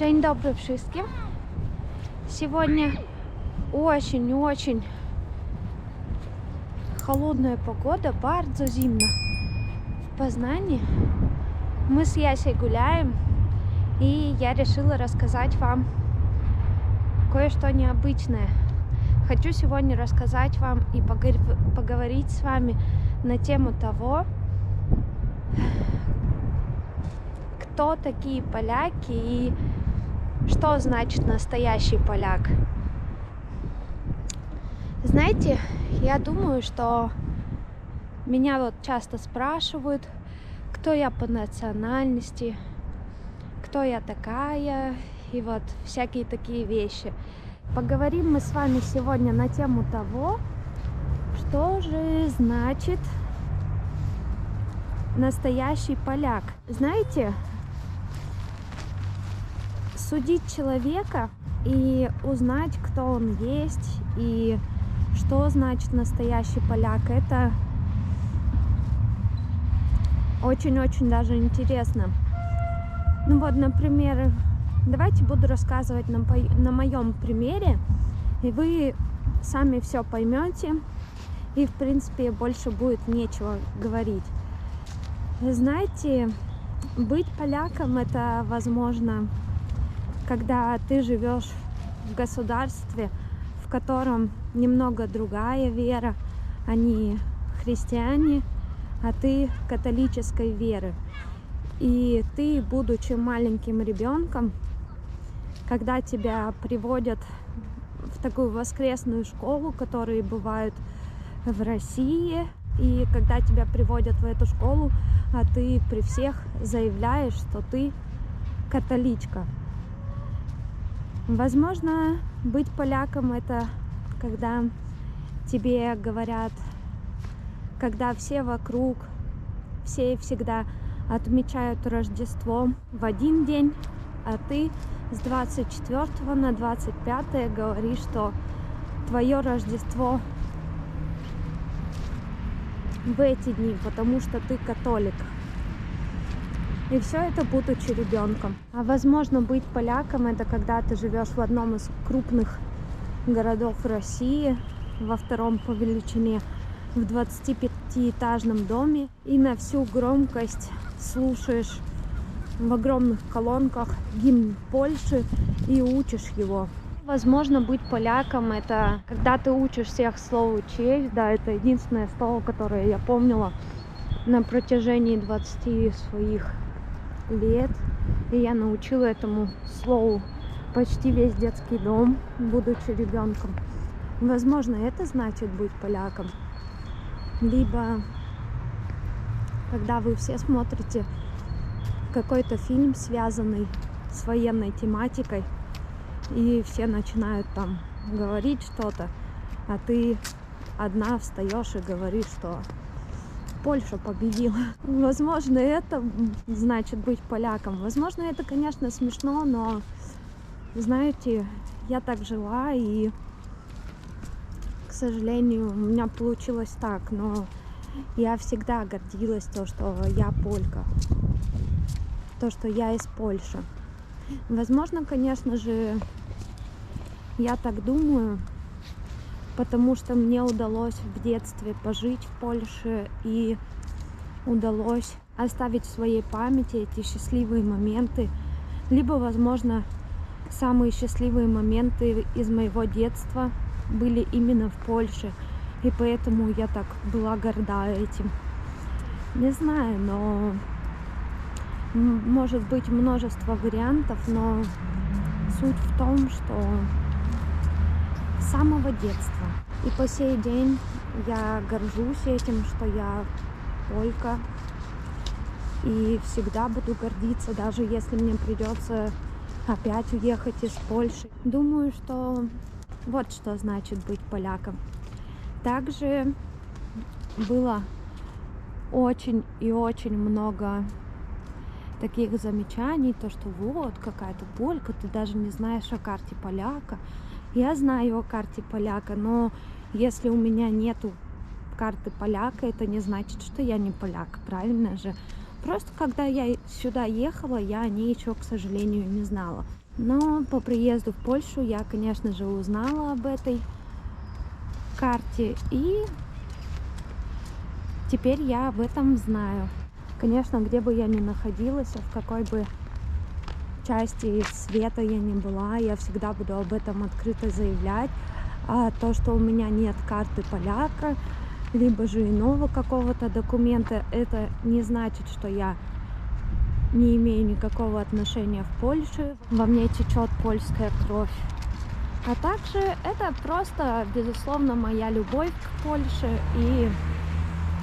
Dzień dobry wszystkim. Сегодня очень-очень холодная погода, bardzo зимно в Познани. Мы с Ясей гуляем, и я решила рассказать вам кое-что необычное. Хочу сегодня рассказать вам и поговорить с вами на тему того, кто такие поляки и что значит настоящий поляк. Знаете, я думаю, что меня вот часто спрашивают, кто я по национальности, кто я такая, и вот всякие такие вещи. Поговорим мы с вами сегодня на тему того, что же значит настоящий поляк. Знаете, судить человека и узнать, кто он есть и что значит настоящий поляк, это очень-очень даже интересно. Ну вот, например, давайте буду рассказывать на моем примере, и вы сами все поймете, и в принципе больше будет нечего говорить. Вы знаете, быть поляком — это возможно, когда ты живешь в государстве, в котором немного другая вера, они христиане, а ты католической веры. И ты, будучи маленьким ребенком, когда тебя приводят в такую воскресную школу, которые бывают в России, и когда тебя приводят в эту школу, а ты при всех заявляешь, что ты католичка. Возможно, быть поляком — это когда тебе говорят, когда все вокруг, все всегда отмечают Рождество в один день, а ты с 24 на 25 говоришь, что твое Рождество в эти дни, потому что ты католик. И все это будучи ребенком. А возможно, быть поляком — это когда ты живешь в одном из крупных городов России, во втором по величине, в 25-этажном доме, и на всю громкость слушаешь в огромных колонках гимн Польши и учишь его. Возможно, быть поляком — это когда ты учишь всех слову честь. Да, это единственное слово, которое я помнила на протяжении 20 своих лет. И я научила этому слову почти весь детский дом, будучи ребенком. Возможно, это значит быть поляком. Либо когда вы все смотрите какой-то фильм, связанный с военной тематикой, и все начинают там говорить что-то, а ты одна встаешь и говоришь, что Польша победила. Возможно, это значит быть поляком. Возможно, это, конечно, смешно, но, знаете, я так жила, и, к сожалению, у меня получилось так. Но я всегда гордилась то, что я полька, то, что я из Польши. Возможно, конечно же, я так думаю, потому что мне удалось в детстве пожить в Польше, и удалось оставить в своей памяти эти счастливые моменты. Либо, возможно, самые счастливые моменты из моего детства были именно в Польше, и поэтому я так была горда этим. Не знаю, но может быть множество вариантов, но суть в том, что с самого детства и по сей день я горжусь этим, что я полька, и всегда буду гордиться, даже если мне придется опять уехать из Польши. Думаю, что вот что значит быть поляком. Также было очень и очень много таких замечаний, то что вот какая-то полька, ты даже не знаешь о карте поляка. Я знаю о карте поляка, но если у меня нету карты поляка, это не значит, что я не поляк, правильно же? Просто когда я сюда ехала, я о ней еще, к сожалению, не знала. Но по приезду в Польшу я, конечно же, узнала об этой карте, и теперь я об этом знаю. Конечно, где бы я ни находилась, в какой бы части света я ни была, я всегда буду об этом открыто заявлять. А то, что у меня нет карты поляка, либо же иного какого-то документа, это не значит, что я не имею никакого отношения в Польше. Во мне течет польская кровь. А также это просто, безусловно, моя любовь к Польше. И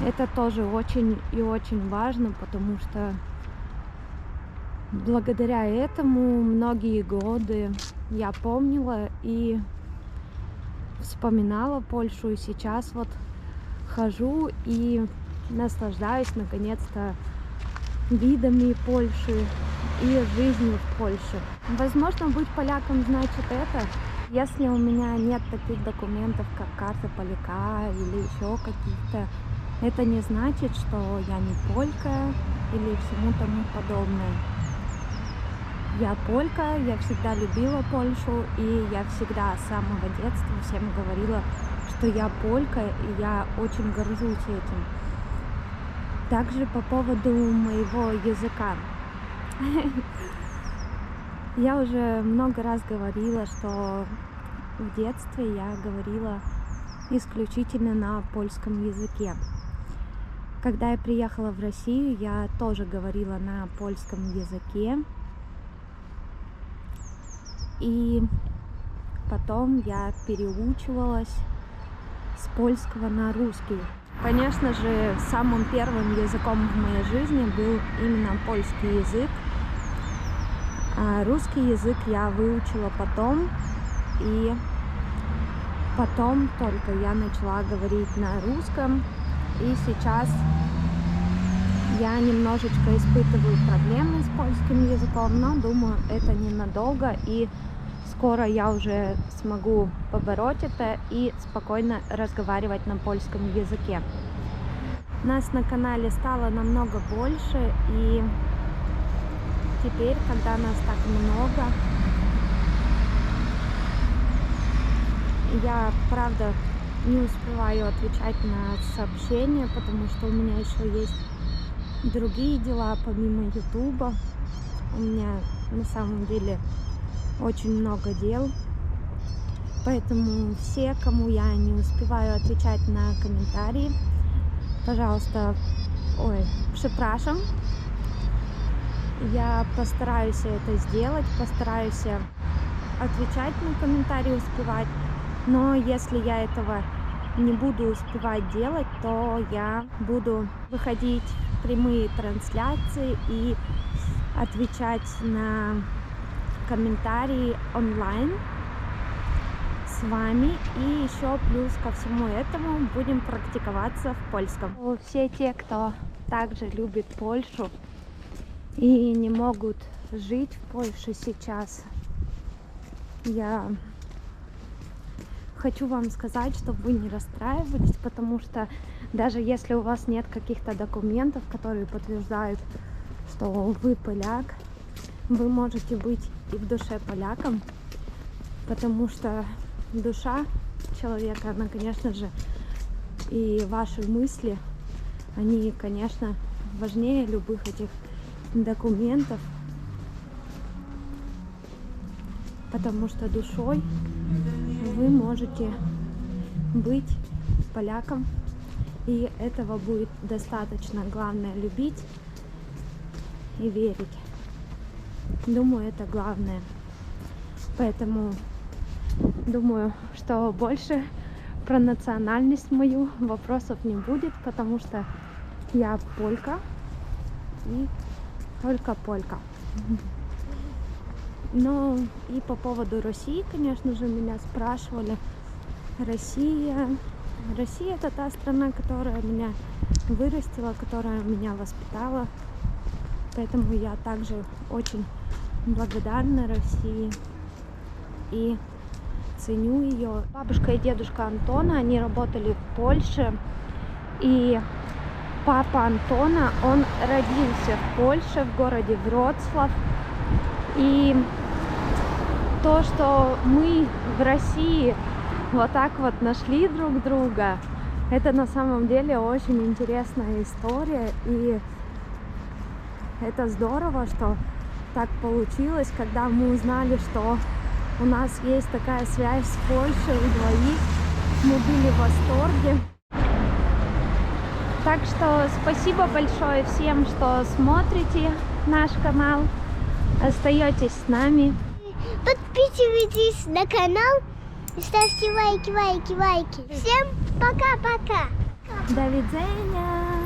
это тоже очень и очень важно, потому что благодаря этому многие годы я помнила и вспоминала Польшу. И сейчас вот хожу и наслаждаюсь наконец-то видами Польши и жизнью в Польше. Возможно, быть поляком значит это. Если у меня нет таких документов, как карта поляка или еще каких-то, это не значит, что я не полька или всему тому подобное. Я полька, я всегда любила Польшу, и я всегда с самого детства всем говорила, что я полька, и я очень горжусь этим. Также по поводу моего языка. Я уже много раз говорила, что в детстве я говорила исключительно на польском языке. Когда я приехала в Россию, я тоже говорила на польском языке. И потом я переучивалась с польского на русский. Конечно же, самым первым языком в моей жизни был именно польский язык. А русский язык я выучила потом. И потом только я начала говорить на русском. И сейчас я немножечко испытываю проблемы с польским языком, но думаю, это ненадолго. И скоро я уже смогу побороть это и спокойно разговаривать на польском языке. Нас на канале стало намного больше, и теперь, когда нас так много, я, правда, не успеваю отвечать на сообщения, потому что у меня еще есть другие дела помимо ютуба. У меня на самом деле очень много дел, поэтому все, кому я не успеваю отвечать на комментарии, пожалуйста, przepraszam. Я постараюсь это сделать, постараюсь отвечать на комментарии, успевать, но если я этого не буду успевать делать, то я буду выходить в прямые трансляции и отвечать на комментарии онлайн с вами. И еще плюс ко всему этому будем практиковаться в польском. Все те, кто также любит Польшу и не могут жить в Польше сейчас, я хочу вам сказать, чтобы вы не расстраивались, потому что даже если у вас нет каких-то документов, которые подтверждают, что вы поляк, вы можете быть и в душе поляком, потому что душа человека, она, конечно же, и ваши мысли, они, конечно, важнее любых этих документов, потому что душой вы можете быть поляком, и этого будет достаточно. Главное любить и верить. Думаю, это главное. Поэтому думаю, что больше про национальность мою вопросов не будет, потому что я полька и только полька. Ну и по поводу России, конечно же, меня спрашивали. Россия это та страна, которая меня вырастила, которая меня воспитала. Поэтому я также очень благодарна России и ценю ее. Бабушка и дедушка Антона, они работали в Польше. И папа Антона, он родился в Польше, в городе Вроцлав. И то, что мы в России вот так вот нашли друг друга, это на самом деле очень интересная история, и это здорово, что так получилось, когда мы узнали, что у нас есть такая связь с Польшей у двоих. Мы были в восторге. Так что спасибо большое всем, что смотрите наш канал, остаетесь с нами. Подписывайтесь на канал, ставьте лайки. Всем пока-пока. До видения!